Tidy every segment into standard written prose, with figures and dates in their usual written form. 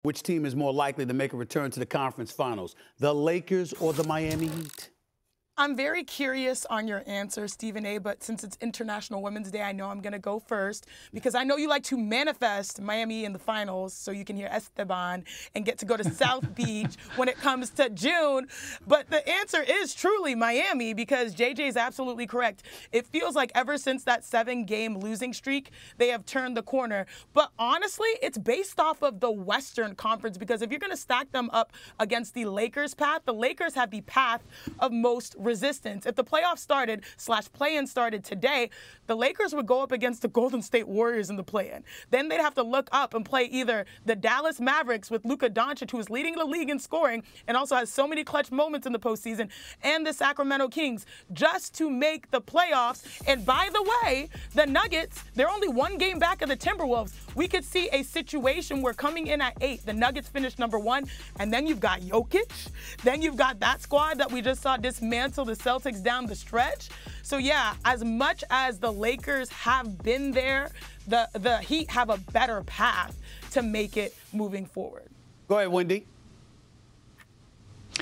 Which team is more likely to make a return to the conference finals, the Lakers or the Miami Heat? I'm very curious on your answer, Stephen A., but since it's International Women's Day, I know I'm going to go first because I know you like to manifest Miami in the finals so you can hear Esteban and get to go to South Beach when it comes to June. But the answer is truly Miami because JJ is absolutely correct. It feels like ever since that 7-game losing streak, they have turned the corner. But honestly, it's based off of the Western Conference because if you're going to stack them up against the Lakers' path, the Lakers have the path of most resistance. If the playoffs started / play-in started today, the Lakers would go up against the Golden State Warriors in the play-in. Then they'd have to look up and play either the Dallas Mavericks with Luka Doncic, who is leading the league in scoring and also has so many clutch moments in the postseason, and the Sacramento Kings just to make the playoffs. And by the way, the Nuggets, they're only 1 game back of the Timberwolves. We could see a situation where coming in at 8, the Nuggets finish #1, and then you've got Jokic. Then you've got that squad that we just saw dismantle the Celtics down the stretch. So yeah, as much as the Lakers have been there, the Heat have a better path to make it moving forward. Go ahead, Wendy.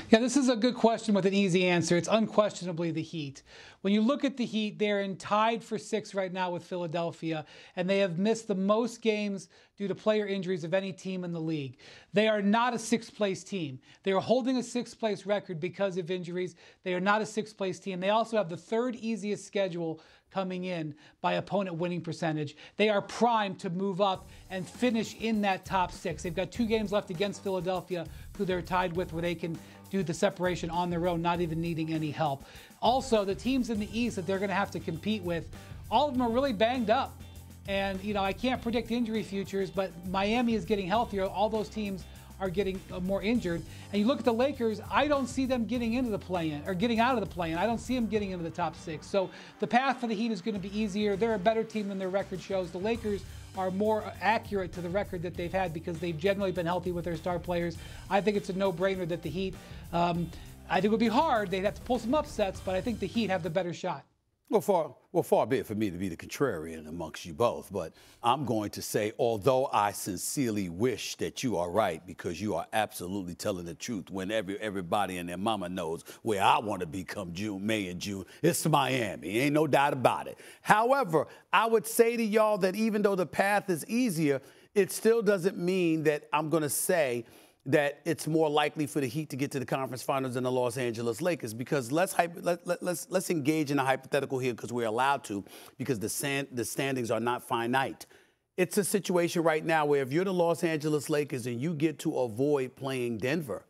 Yeah, this is a good question with an easy answer. It's unquestionably the Heat. When you look at the Heat, they're tied for 6th right now with Philadelphia, and they have missed the most games due to player injuries of any team in the league. They are not a 6th-place team. They are holding a 6th-place record because of injuries. They are not a 6th-place team. They also have the 3rd easiest schedule coming in by opponent winning percentage. They are primed to move up and finish in that top 6. They've got 2 games left against Philadelphia, who they're tied with, where they can do the separation on their own, not even needing any help. Also, the teams in the East that they're going to have to compete with, all of them are really banged up. And, you know, I can't predict injury futures, but Miami is getting healthier. All those teams are getting more injured. And you look at the Lakers, I don't see them getting into the play-in or getting out of the play-in. I don't see them getting into the top 6. So the path for the Heat is going to be easier. They're a better team than their record shows. The Lakers are more accurate to the record that they've had because they've generally been healthy with their star players. I think it's a no-brainer that the Heat, I think it would be hard. They'd have to pull some upsets, but I think the Heat have the better shot. Well, far be it for me to be the contrarian amongst you both, but I'm going to say, although I sincerely wish that you are right, because you are absolutely telling the truth when everybody and their mama knows where I want to be come May and June, it's Miami. Ain't no doubt about it. However, I would say to y'all that even though the path is easier, it still doesn't mean that I'm going to say that it's more likely for the Heat to get to the conference finals than the Los Angeles Lakers, because let's engage in a hypothetical here because we're allowed to, because the standings are not finite. It's a situation right now where if you're the Los Angeles Lakers and you get to avoid playing Denver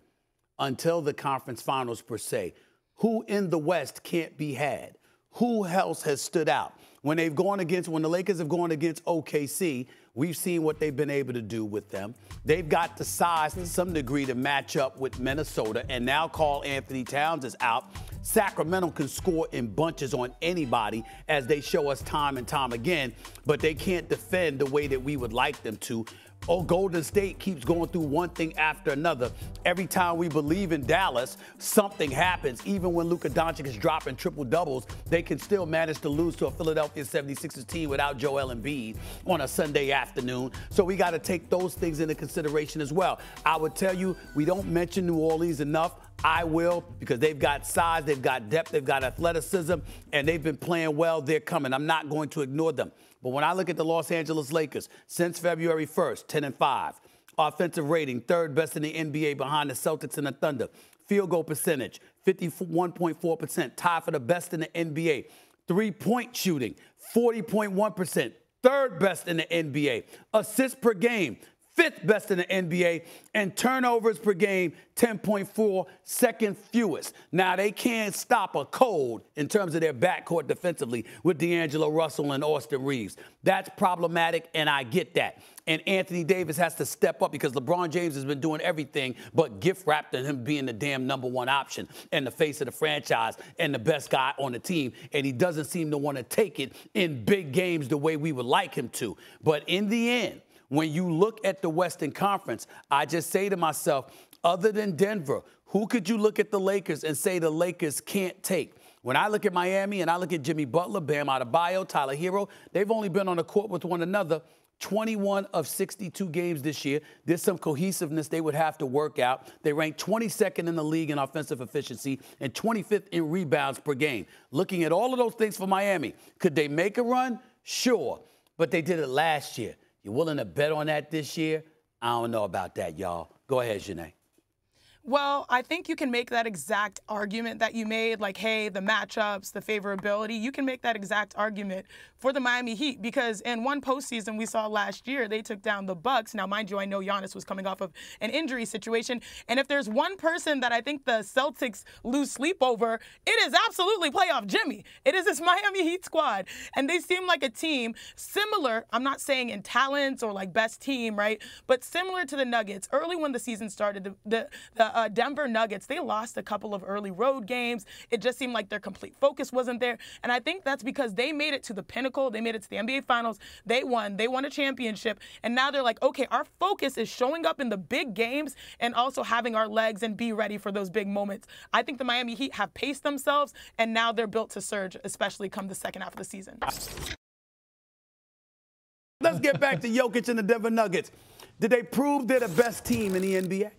until the conference finals per se, who in the West can't be had? Who else has stood out? When the Lakers have gone against OKC, we've seen what they've been able to do with them. They've got the size to some degree to match up with Minnesota, and now Karl-Anthony Towns is out. Sacramento can score in bunches on anybody, as they show us time and time again, but they can't defend the way that we would like them to. Oh, Golden State keeps going through one thing after another. Every time we believe in Dallas, something happens. Even when Luka Doncic is dropping triple-doubles, they can still manage to lose to a Philadelphia 76ers team without Joel Embiid on a Sunday afternoon. So we got to take those things into consideration as well. I would tell you, we don't mention New Orleans enough. I will, because they've got size, they've got depth, they've got athleticism, and they've been playing well. They're coming. I'm not going to ignore them. But when I look at the Los Angeles Lakers, since February 1st, 10-5, offensive rating, 3rd best in the NBA behind the Celtics and the Thunder. Field goal percentage, 51.4%, tied for the best in the NBA. 3-point shooting, 40.1%, 3rd best in the NBA. Assists per game, 5th best in the NBA, and turnovers per game, 10.4, 2nd fewest. Now, they can't stop a cold in terms of their backcourt defensively with D'Angelo Russell and Austin Reeves. That's problematic, and I get that. And Anthony Davis has to step up because LeBron James has been doing everything but gift-wrapped in him being the damn #1 option and the face of the franchise and the best guy on the team, and he doesn't seem to want to take it in big games the way we would like him to. But in the end, when you look at the Western Conference, I just say to myself, other than Denver, who could you look at the Lakers and say the Lakers can't take? When I look at Miami and I look at Jimmy Butler, Bam Adebayo, Tyler Hero, they've only been on the court with one another 21 of 62 games this year. There's some cohesiveness they would have to work out. They ranked 22nd in the league in offensive efficiency and 25th in rebounds per game. Looking at all of those things for Miami, could they make a run? Sure, but they did it last year. You willing to bet on that this year? I don't know about that, y'all. Go ahead, Janae. Well, I think you can make that exact argument that you made, like, hey, the matchups, the favorability. You can make that exact argument for the Miami Heat because in one postseason we saw last year, they took down the Bucks. Now, mind you, I know Giannis was coming off of an injury situation. And if there's one person that I think the Celtics lose sleep over, it is absolutely playoff Jimmy. It is this Miami Heat squad. And they seem like a team similar, I'm not saying in talents or like best team, right? But similar to the Nuggets. Early when the season started, the Denver Nuggets, they lost a couple of early road games. It just seemed like their complete focus wasn't there. And I think that's because they made it to the pinnacle. They made it to the NBA Finals. They won a championship. And now they're like, okay, our focus is showing up in the big games and also having our legs and be ready for those big moments. I think the Miami Heat have paced themselves, and now they're built to surge, especially come the second half of the season. Let's get back to Jokic and the Denver Nuggets. Did they prove they're the best team in the NBA?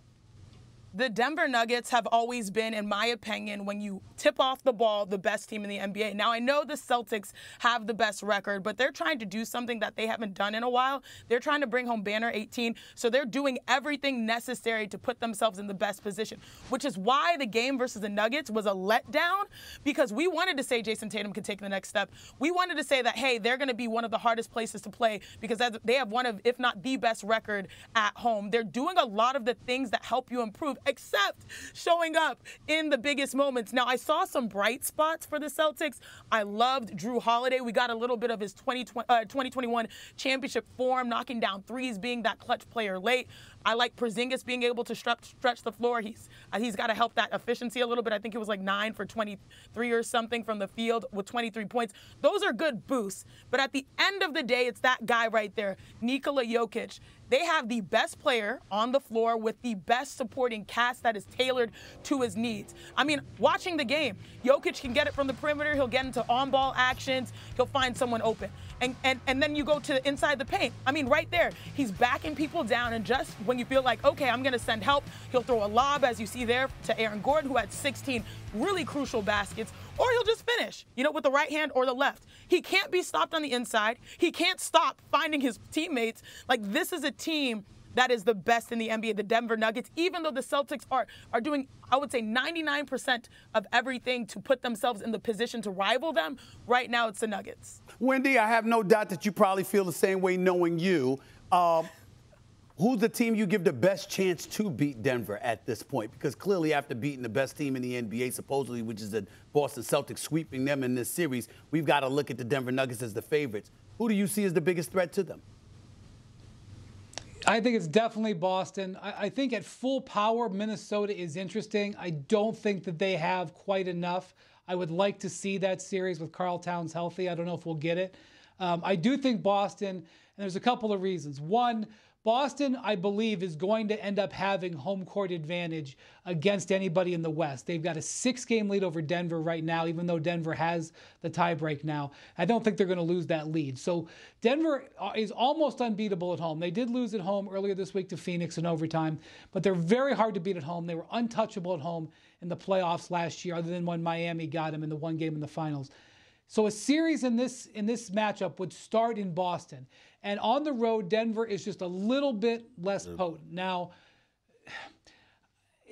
The Denver Nuggets have always been, in my opinion, when you tip off the ball, the best team in the NBA. Now, I know the Celtics have the best record, but they're trying to do something that they haven't done in a while. They're trying to bring home Banner 18, so they're doing everything necessary to put themselves in the best position, which is why the game versus the Nuggets was a letdown, because we wanted to say Jason Tatum could take the next step. We wanted to say that, hey, they're going to be one of the hardest places to play because they have one of, if not the best record at home. They're doing a lot of the things that help you improve, except showing up in the biggest moments. Now, I saw some bright spots for the Celtics. I loved Drew Holiday. We got a little bit of his 2021 championship form, knocking down threes, being that clutch player late. I like Porzingis being able to stretch the floor. He's got to help that efficiency a little bit. I think it was like 9 for 23 or something from the field with 23 points. Those are good boosts. But at the end of the day, it's that guy right there, Nikola Jokic. They have the best player on the floor with the best supporting cast that is tailored to his needs. I mean, watching the game, Jokic can get it from the perimeter. He'll get into on-ball actions. He'll find someone open. And then you go to inside the paint. I mean, right there, he's backing people down. And just when you feel like, okay, I'm going to send help, he'll throw a lob, as you see there, to Aaron Gordon, who had 16 really crucial baskets. Or he'll just finish, with the right hand or the left. He can't be stopped on the inside. He can't stop finding his teammates. Like, this is a team that is the best in the NBA, the Denver Nuggets, even though the Celtics are doing, I would say, 99% of everything to put themselves in the position to rival them. Right now, it's the Nuggets. Wendy, I have no doubt that you probably feel the same way knowing you. Who's the team you give the best chance to beat Denver at this point? Because clearly after beating the best team in the NBA, supposedly, which is the Boston Celtics, sweeping them in this series, we've got to look at the Denver Nuggets as the favorites. Who do you see as the biggest threat to them? I think it's definitely Boston. I think at full power, Minnesota is interesting. I don't think that they have quite enough. I would like to see that series with Karl Towns healthy. I don't know if we'll get it. I do think Boston, and there's a couple of reasons. One, Boston, I believe, is going to end up having home court advantage against anybody in the West. They've got a 6-game lead over Denver right now, even though Denver has the tiebreak now. I don't think they're going to lose that lead. So Denver is almost unbeatable at home. They did lose at home earlier this week to Phoenix in overtime, but they're very hard to beat at home. They were untouchable at home in the playoffs last year, other than when Miami got them in the one game in the finals. So a series in this matchup would start in Boston. And on the road, Denver is just a little bit less potent. Now,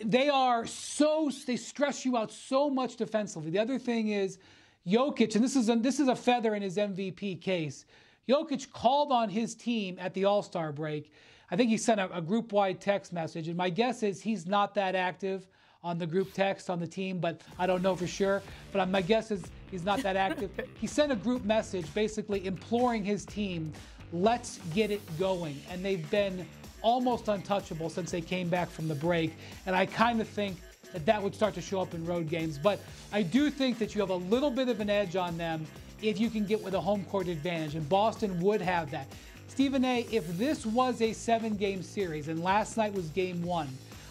they stress you out so much defensively. The other thing is Jokic, and this is a feather in his MVP case. Jokic called on his team at the All-Star break. I think he sent a group-wide text message, and my guess is he's not that active on the group text on the team, but I don't know for sure. But my guess is he's not that active. He sent a group message basically imploring his team, let's get it going. And they've been almost untouchable since they came back from the break. And I kind of think that would start to show up in road games. But I do think that you have a little bit of an edge on them if you can get with a home court advantage. And Boston would have that. Stephen A., if this was a 7-game series and last night was game 1,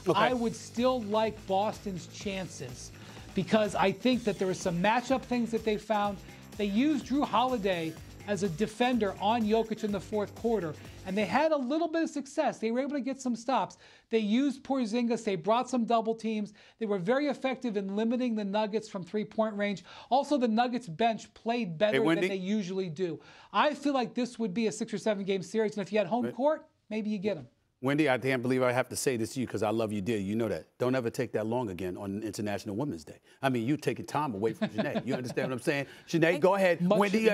okay, I would still like Boston's chances because I think that there are some matchup things that they found. They used Drew Holiday as a defender on Jokic in the fourth quarter. And they had a little bit of success. They were able to get some stops. They used Porzingis. They brought some double teams. They were very effective in limiting the Nuggets from three-point range. Also, the Nuggets bench played better than they usually do. I feel like this would be a 6 or 7 game series. And if you had home court, maybe you get them. Wendy, I can't believe I have to say this to you because I love you dearly. You know that. Don't ever take that long again on International Women's Day. I mean, you taking time away from Sinead. You understand what I'm saying? Sinead, go ahead. Wendy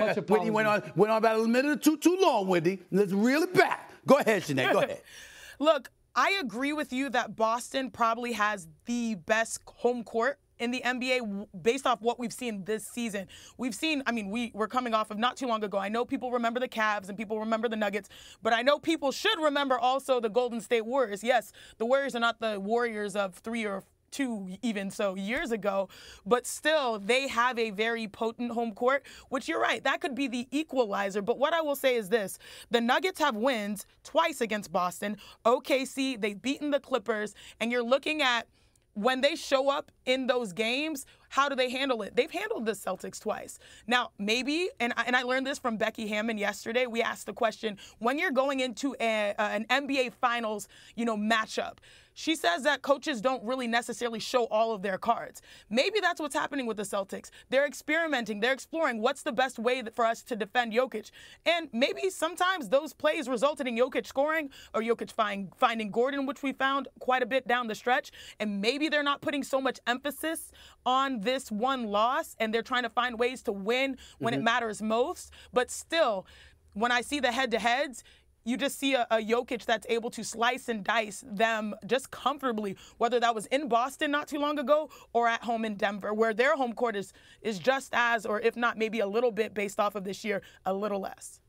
went on about a minute or two too long, Wendy. Let's reel it back. Go ahead, Sinead. Go ahead. Look, I agree with you that Boston probably has the best home court in the NBA based off what we've seen this season. We've seen, I mean, we're coming off of not too long ago. I know people remember the Cavs and people remember the Nuggets, but I know people should remember also the Golden State Warriors. Yes, the Warriors are not the Warriors of 3 or 2 even so years ago, but still they have a very potent home court, which you're right, that could be the equalizer. But what I will say is this, the Nuggets have wins twice against Boston. OKC, they've beaten the Clippers, and you're looking at when they show up in those games, how do they handle it? They've handled the Celtics twice. Now, maybe, and I learned this from Becky Hammon yesterday, we asked the question, when you're going into an NBA Finals, matchup, she says that coaches don't really necessarily show all of their cards. Maybe that's what's happening with the Celtics. They're experimenting. They're exploring what's the best way for us to defend Jokic. And maybe sometimes those plays resulted in Jokic scoring or Jokic finding Gordon, which we found quite a bit down the stretch. And maybe they're not putting so much emphasis on this one loss and they're trying to find ways to win when it matters most. But still, when I see the head-to-heads, you just see a Jokic that's able to slice and dice them just comfortably, whether that was in Boston not too long ago or at home in Denver, where their home court is just as, or if not maybe a little bit based off of this year, a little less.